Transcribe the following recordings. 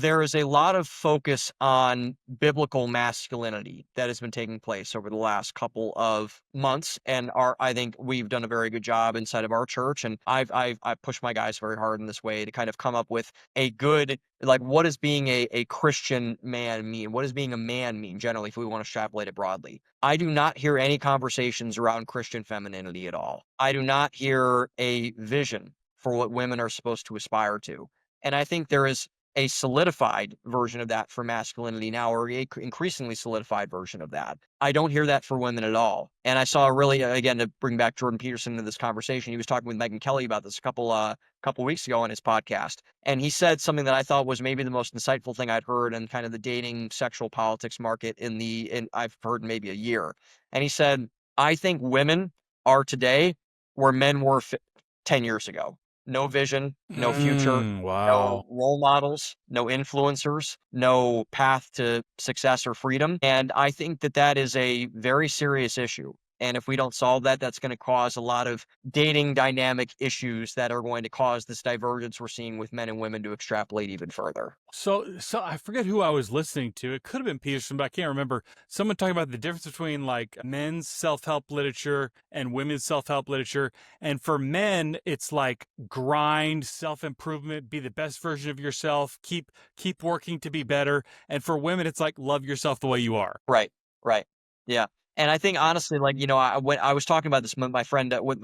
There is a lot of focus on biblical masculinity that has been taking place over the last couple of months, and I think we've done a very good job inside of our church, and I've pushed my guys very hard in this way to kind of come up with a good, like, what does being a Christian man mean? What does being a man mean generally, if we want to extrapolate it broadly? I do not hear any conversations around Christian femininity at all. I do not hear a vision for what women are supposed to aspire to. And I think there is a solidified version of that for masculinity now, or a increasingly solidified version of that. I don't hear that for women at all. And I saw really, again, to bring back Jordan Peterson into this conversation, he was talking with Megyn Kelly about this a couple weeks ago on his podcast. And he said something that I thought was maybe the most insightful thing I'd heard in kind of the dating sexual politics market in I've heard maybe a year. And he said, I think women are today where men were 10 years ago. No vision, no future, no Wow. role models, no influencers, no path to success or freedom. And I think that that is a very serious issue. And if we don't solve that, that's going to cause a lot of dating dynamic issues that are going to cause this divergence we're seeing with men and women to extrapolate even further. So I forget who I was listening to. It could have been Peterson, but I can't remember. Someone talking about the difference between like men's self-help literature and women's self-help literature. And for men, it's like grind, self-improvement, be the best version of yourself, keep working to be better. And for women, it's like love yourself the way you are. Right, right. Yeah. And I think honestly, like, when I was talking about this with my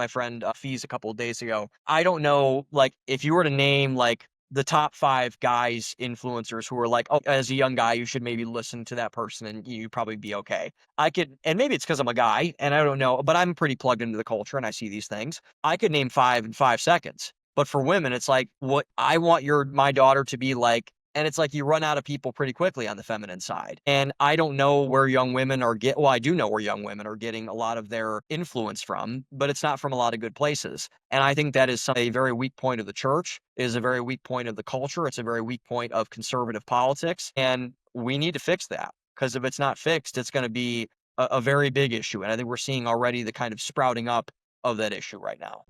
friend Fees a couple of days ago, I don't know, like, if you were to name like the top 5 guys influencers who are like, oh, as a young guy, you should maybe listen to that person and you probably be okay. I could, and maybe it's because I'm a guy and I don't know, but I'm pretty plugged into the culture and I see these things. I could name 5 in 5 seconds. But for women, it's like, what I want my daughter to be like. And it's like you run out of people pretty quickly on the feminine side. And I don't know where young women well, I do know where young women are getting a lot of their influence from, but it's not from a lot of good places. And I think that is a very weak point of the church, is a very weak point of the culture. It's a very weak point of conservative politics. And we need to fix that, because if it's not fixed, it's going to be a very big issue. And I think we're seeing already the kind of sprouting up of that issue right now.